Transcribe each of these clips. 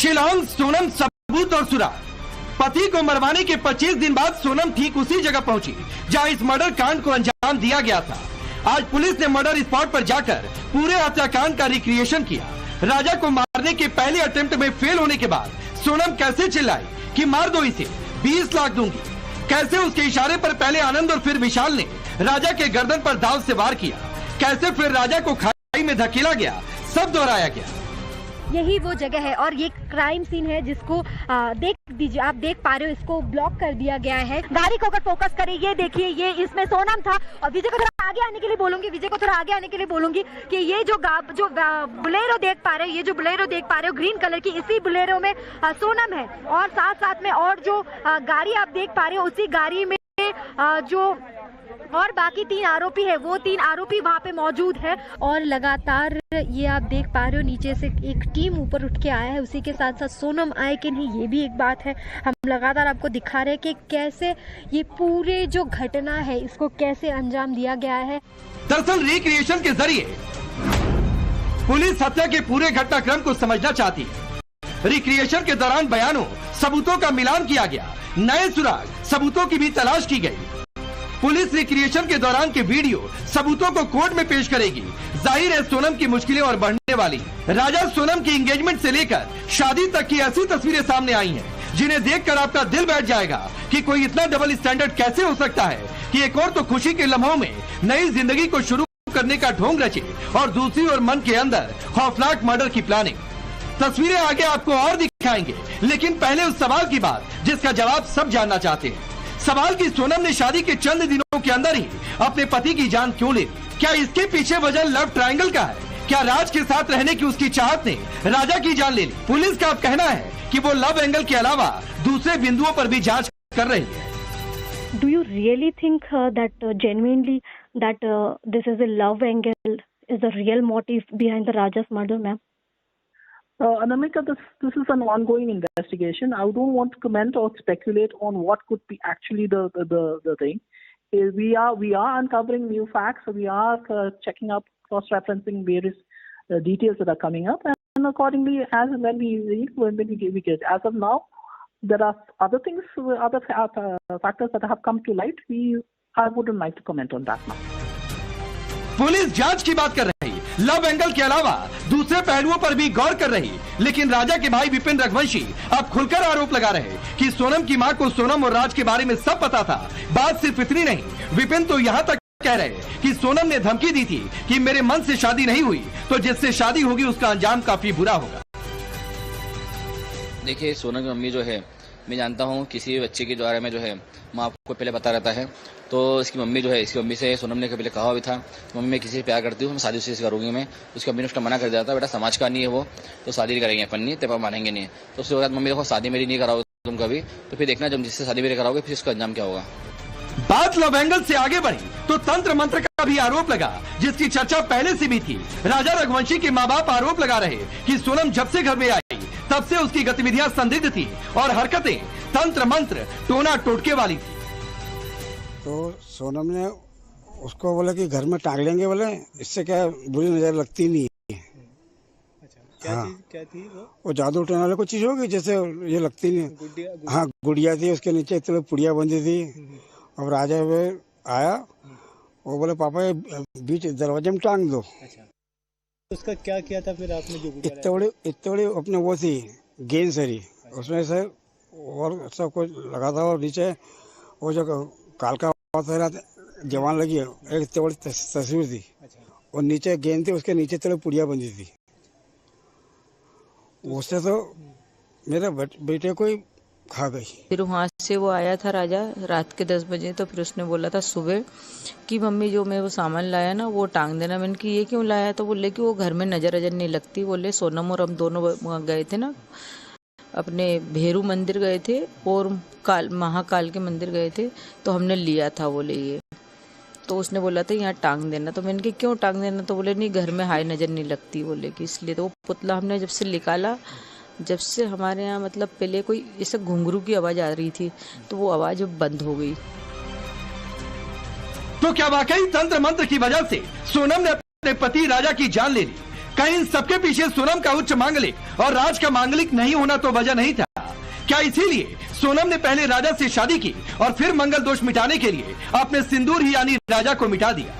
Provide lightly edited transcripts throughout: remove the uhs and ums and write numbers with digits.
शिलांग, सोनम, सबूत और सुराग। पति को मरवाने के 25 दिन बाद सोनम ठीक उसी जगह पहुंची जहां इस मर्डर कांड को अंजाम दिया गया था। आज पुलिस ने मर्डर स्पॉट पर जाकर पूरे हत्याकांड का रिक्रिएशन किया। राजा को मारने के पहले अटेम्प्ट में फेल होने के बाद सोनम कैसे चिल्लाई कि मार दो इसे, 20 लाख दूंगी। कैसे उसके इशारे पर पहले आनंद और फिर विशाल ने राजा के गर्दन पर दाव से वार किया। कैसे फिर राजा को खाई में धकेला गया, सब दोहराया गया। यही वो जगह है और ये क्राइम सीन है जिसको देख दीजिए, आप देख पा रहे हो, इसको ब्लॉक कर दिया गया है। गाड़ी को अगर फोकस करें, ये देखिए, ये इसमें सोनम था। और विजय को थोड़ा आगे आने के लिए बोलूंगी कि ये जो बुलेरो देख पा रहे हो, ये जो बुलेरो देख पा रहे हो ग्रीन कलर की, इसी बुलेरो में सोनम है। और साथ में और जो गाड़ी आप देख पा रहे हो, उसी गाड़ी में जो और बाकी 3 आरोपी है, वो 3 आरोपी वहाँ पे मौजूद है। और लगातार ये आप देख पा रहे हो नीचे से एक टीम ऊपर उठ के आया है। उसी के साथ साथ सोनम आए कि नहीं, ये भी एक बात है। हम लगातार आपको दिखा रहे हैं कि कैसे ये पूरे जो घटना है इसको कैसे अंजाम दिया गया है। दरअसल रिक्रिएशन के जरिए पुलिस हत्या के पूरे घटनाक्रम को समझना चाहती है। रिक्रिएशन के दौरान बयानों, सबूतों का मिलान किया गया, नए सुराग, सबूतों की भी तलाश की गई। पुलिस रिक्रिएशन के दौरान के वीडियो सबूतों को कोर्ट में पेश करेगी। जाहिर है सोनम की मुश्किलें और बढ़ने वाली। राजा सोनम की एंगेजमेंट से लेकर शादी तक की ऐसी तस्वीरें सामने आई हैं जिन्हें देखकर आपका दिल बैठ जाएगा कि कोई इतना डबल स्टैंडर्ड कैसे हो सकता है कि एक और तो खुशी के लम्हों में नई जिंदगी को शुरू करने का ढोंग रचे और दूसरी ओर मन के अंदर खौफनाक मर्डर की प्लानिंग। तस्वीरें आगे आपको और दिखाएंगे, लेकिन पहले उस सवाल की बात जिसका जवाब सब जानना चाहते हैं। सवाल कि सोनम ने शादी के चंद दिनों के अंदर ही अपने पति की जान क्यों ली? क्या इसके पीछे वजह लव ट्रायंगल का है? क्या राज के साथ रहने की उसकी चाहत ने राजा की जान ले ली? पुलिस का अब कहना है कि वो लव एंगल के अलावा दूसरे बिंदुओं पर भी जांच कर रही है। Do you really think that genuinely that this is a love angle is the real motive behind the Raja's murder, ma'am? Anamika, this is an ongoing investigation. I don't want to comment or speculate on what could be actually the thing. We are uncovering new facts. We are checking up, cross-referencing various details that are coming up, and accordingly, as and when we get. As of now, there are other things, other factors that have come to light. I wouldn't like to comment on that now. Police जांच की बात कर रही, love angle के अलावा दूसरे पहलुओं पर भी गौर कर रही। लेकिन राजा के भाई विपिन रघुवंशी अब खुलकर आरोप लगा रहे कि सोनम की मां को सोनम और राज के बारे में सब पता था। बात सिर्फ इतनी नहीं, विपिन तो यहाँ तक कह रहे कि सोनम ने धमकी दी थी कि मेरे मन से शादी नहीं हुई तो जिससे शादी होगी उसका अंजाम काफी बुरा होगा। देखिए, सोनम की मम्मी जो है, मैं जानता हूँ किसी भी बच्चे के बारे में जो है माँ को पहले पता रहता है। तो इसकी मम्मी जो है, इसकी मम्मी से सोनम ने पहले कहा भी था, मम्मी मैं किसी से प्यार करती हूँ, मैं शादी उसी से करूंगी। मैं उसकी मम्मी ने उसका मना कर दिया था, बेटा समाज का नहीं है वो, तो शादी नहीं करेंगे अपन, नहीं तेरे पापा मानेंगे नहीं। तो उसके बाद मम्मी देखो शादी मेरी नहीं कराओगे तुम कभी, तो फिर देखना जब जिससे शादी मेरी कराओगे फिर उसका अंजाम क्या होगा। बात लव एंगल से आगे बढ़ी तो तंत्र मंत्र का भी आरोप लगा, जिसकी चर्चा पहले से भी थी। राजा रघुवंशी के माँ बाप आरोप लगा रहे कि सोनम जब से घर में आई तब से उसकी गतिविधियां संदिग्ध थी और हरकतें तंत्र मंत्र टोना टोटके वाली थी। तो सोनम ने उसको बोला कि घर में टांग लेंगे, बोले इससे क्या बुरी नजर लगती नहीं है। अच्छा, क्या थी वो जादू टोना वाले कुछ चीज होगी जैसे ये लगती नहीं। हाँ, गुड़िया थी, उसके नीचे इतने पुड़िया बंधी थी। अब राजा आया, वो बोले पापा ये बीच दरवाजे में टांग दो। अच्छा, उसका क्या किया था फिर आपने? जो इतने बड़े अपने वो थी गेंद सरी, उसमें से और सब कुछ लगा था। और नीचे वो जो काल का जवान लगी है, एक इतनी बड़ी तस्वीर थी। अच्छा। और नीचे गेंद थी, उसके नीचे थोड़ी पुड़िया बंधी थी। उससे तो मेरे बेटे को ही खा गई। फिर वहाँ से वो आया था राजा रात के 10 बजे, तो फिर उसने बोला था सुबह कि मम्मी जो मैं वो सामान लाया ना वो टांग देना। मैंने कि ये क्यों लाया? तो बोले कि वो घर में नजर नहीं लगती। बोले सोनम और हम दोनों गए थे ना, अपने भेरू मंदिर गए थे और महाकाल के मंदिर गए थे, तो हमने लिया था। बोले ये तो उसने बोला था यहाँ टांग देना। तो मैंने कि क्यों टांग देना? तो बोले नहीं घर में हाई नजर नहीं लगती। बोले कि इसलिए। तो वो पुतला हमने जब से निकाला, जब से हमारे यहाँ मतलब पहले कोई ऐसे घुंघरू की आवाज आ रही थी तो वो आवाज बंद हो गई। तो क्या वाकई तंत्र मंत्र की वजह से सोनम ने अपने पति राजा की जान ले ली? कहीं इन सबके पीछे सोनम का उच्च मांगलिक और राज का मांगलिक नहीं होना तो वजह नहीं था? क्या इसीलिए सोनम ने पहले राजा से शादी की और फिर मंगल दोष मिटाने के लिए अपने सिंदूर ही यानी राजा को मिटा दिया?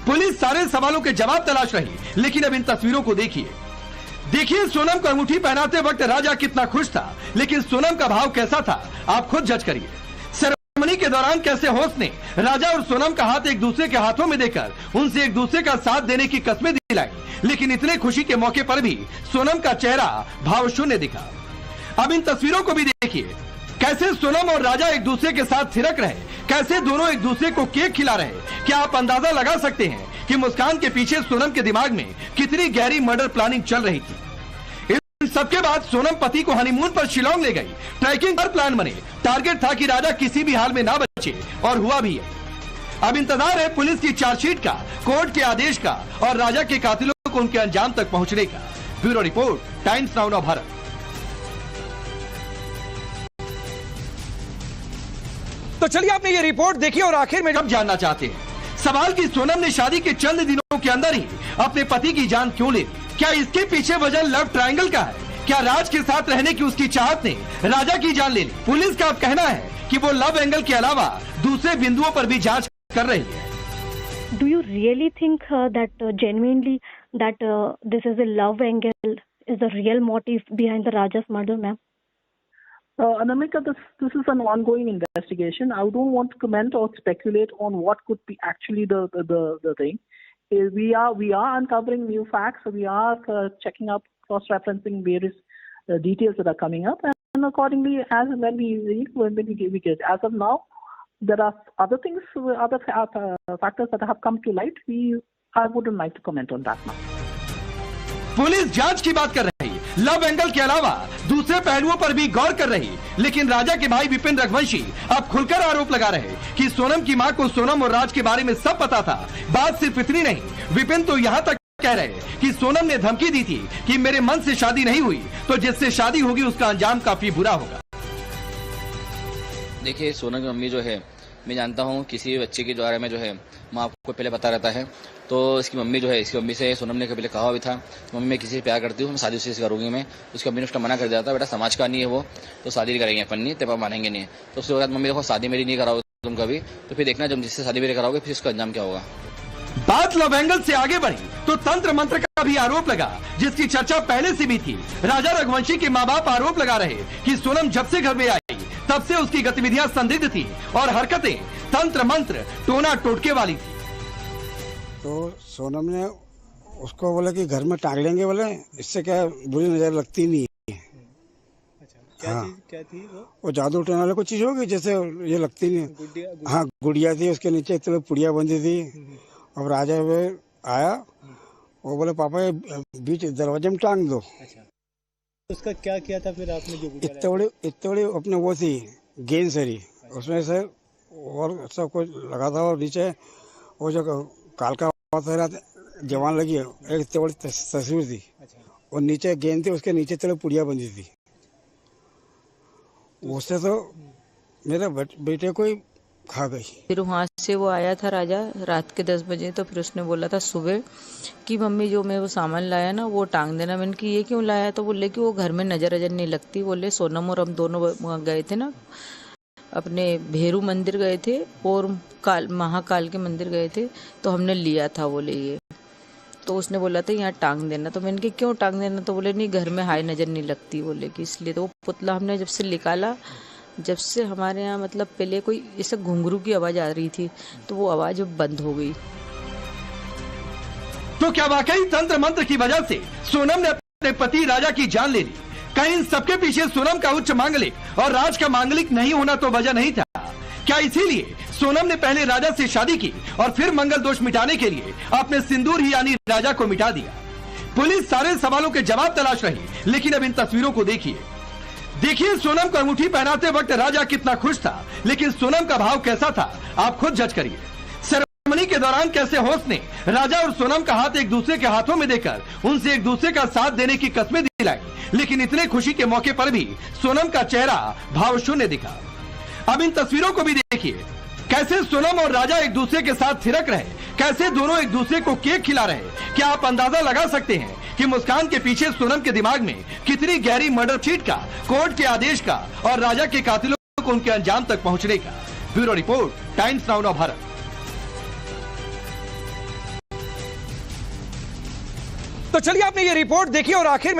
पुलिस सारे सवालों के जवाब तलाश रही, लेकिन अब इन तस्वीरों को देखिए सोनम को अंगूठी पहनाते वक्त राजा कितना खुश था, लेकिन सोनम का भाव कैसा था आप खुद जज करिए। सेरेमनी के दौरान कैसे होस्ट ने राजा और सोनम का हाथ एक दूसरे के हाथों में देकर उनसे एक दूसरे का साथ देने की कस्में दिलाई, लेकिन इतने खुशी के मौके पर भी सोनम का चेहरा भाव शून्य दिखा। अब इन तस्वीरों को भी देखिए, कैसे सोनम और राजा एक दूसरे के साथ थिरक रहे, कैसे दोनों एक दूसरे को केक खिला रहे। क्या आप अंदाजा लगा सकते हैं कि मुस्कान के पीछे सोनम के दिमाग में कितनी गहरी मर्डर प्लानिंग चल रही थी? इन सबके बाद सोनम पति को हनीमून पर शिलोंग ले गई। ट्रैकिंग पर प्लान बने, टारगेट था कि राजा किसी भी हाल में ना बचे, और हुआ भी है। अब इंतजार है पुलिस की चार्जशीट का, कोर्ट के आदेश का और राजा के कातिलों को उनके अंजाम तक पहुंचने का। Bureau report, times now of Bharat. तो चलिए आपने ये रिपोर्ट देखी और आखिर में जब जानना चाहते हैं सवाल कि सोनम ने शादी के चंद दिनों के अंदर ही अपने पति की जान क्यों ले ली? क्या इसके पीछे वजह लव ट्रायंगल का है? क्या राज के साथ रहने की उसकी चाहत ने राजा की जान ले ली? पुलिस का अब कहना है कि वो लव एंगल के अलावा दूसरे बिंदुओं पर भी जांच कर रही है। Do you really think that genuinely that this is a love angle is the real motive behind the Raja's murder, ma'am? Anamika, this is an ongoing investigation. I don't want to comment or speculate on what could be actually the thing. We are uncovering new facts. We are checking up, cross-referencing various details that are coming up, and accordingly, as when we get. As of now, there are other things, other factors that have come to light. I wouldn't like to comment on that now. Police जांच की बात कर रही, love angle के अलावा दूसरे पहलुओं पर भी गौर कर रही, लेकिन राजा के भाई विपिन रघुवंशी अब खुलकर आरोप लगा रहे कि सोनम की मां को सोनम और राज के बारे में सब पता था। बात सिर्फ इतनी नहीं, विपिन तो यहाँ तक कह रहे कि सोनम ने धमकी दी थी कि मेरे मन से शादी नहीं हुई तो जिससे शादी होगी उसका अंजाम काफी बुरा होगा। देखिए, सोनम की मम्मी जो है, मैं जानता हूँ किसी भी बच्चे के बारे में जो है माँ को पहले पता रहता है, तो इसकी मम्मी जो है, इसकी मम्मी से सोनम ने पहले कहा भी था, मम्मी मैं किसी से प्यार करती हूँ, मैं शादी उससे करूंगी। मैं उसकी मम्मी ने उसका मना कर दिया था, बेटा समाज का नहीं है वो, तो शादी नहीं करेंगे अपन, नहीं तेरे पापा मानेंगे नहीं। तो उसके बाद मम्मी देखो शादी मेरी नहीं कराओगे तुम कभी, तो फिर देखना जब जिससे शादी मेरी कराओगे फिर उसका अंजाम क्या होगा। बात लव एंगल से आगे बढ़ी तो तंत्र मंत्र का भी आरोप लगा, जिसकी चर्चा पहले से भी थी। राजा रघुवंशी के माँ बाप आरोप लगा रहे कि सोनम जब से घर में आई तब से उसकी गतिविधियां संदिग्ध थी और हरकतें तंत्र मंत्र टोना टोटके वाली थी। तो सोनम ने उसको बोला कि घर में टांग लेंगे, बोले इससे क्या बुरी नजर लगती नहीं है। अच्छा, क्या थी वो जादू टोना वाले कुछ चीज होगी जैसे ये लगती नहीं। गुड़िया। हाँ, गुड़िया थी, उसके नीचे इतने पुड़िया बंधी थी। अब राजा वो आया, वो बोले पापा ये बीच दरवाजे में टांग दो। अच्छा, उसका क्या किया था फिर आपने? जो इतने बड़ी अपने वो थी गेंद सरी, उसमें से और सब कुछ लगा था, और नीचे वो जो काल का जवान लगी है, एक इतनी बड़ी तस्वीर थी। अच्छा। और नीचे गेंद थी, उसके नीचे इतने पुड़िया बंधी थी। उससे तो मेरे बेटे को ही खा गई। फिर वहाँ से वो आया था राजा रात के 10 बजे, तो फिर उसने बोला था सुबह कि मम्मी जो मैं वो सामान लाया ना वो टांग देना। मैंने कि ये क्यों लाया? तो बोले कि वो घर में नजर नहीं लगती। बोले सोनम और हम दोनों गए थे ना, अपने भेरू मंदिर गए थे और महाकाल के मंदिर गए थे, तो हमने लिया था बोले ये। तो उसने बोला था यहाँ टांग देना। तो मैंने कि क्यों टांग देना? तो बोले नहीं घर में हाई नजर नहीं लगती बोले कि इसलिए। तो वो पुतला हमने जब से निकाला, जब से हमारे यहाँ मतलब पहले कोई ऐसे घुंघरू की आवाज आ रही थी, तो वो आवाज बंद हो गई। तो क्या वाकई तंत्र मंत्र की वजह से सोनम ने अपने पति राजा की जान ले ली? कहीं इन सबके पीछे सोनम का उच्च मांगलिक और राज का मांगलिक नहीं होना तो वजह नहीं था? क्या इसीलिए सोनम ने पहले राजा से शादी की और फिर मंगल दोष मिटाने के लिए अपने सिंदूर ही यानी राजा को मिटा दिया? पुलिस सारे सवालों के जवाब तलाश रही, लेकिन अब इन तस्वीरों को देखिए सोनम को अंगूठी पहनाते वक्त राजा कितना खुश था, लेकिन सोनम का भाव कैसा था आप खुद जज करिए। सेरेमनी के दौरान कैसे होस्ट ने राजा और सोनम का हाथ एक दूसरे के हाथों में देकर उनसे एक दूसरे का साथ देने की कस्में दिलाई, लेकिन इतने खुशी के मौके पर भी सोनम का चेहरा भाव शून्य दिखा। अब इन तस्वीरों को भी देखिए, कैसे सोनम और राजा एक दूसरे के साथ थिरक रहे, कैसे दोनों एक दूसरे को केक खिला रहे। क्या आप अंदाजा लगा सकते हैं कि मुस्कान के पीछे सोनम के दिमाग में कितनी गहरी मर्डर चीट का, कोर्ट के आदेश का और राजा के कातिलों को उनके अंजाम तक पहुंचने का। Bureau report, times now Bharat. तो चलिए आपने ये रिपोर्ट देखी और आखिर में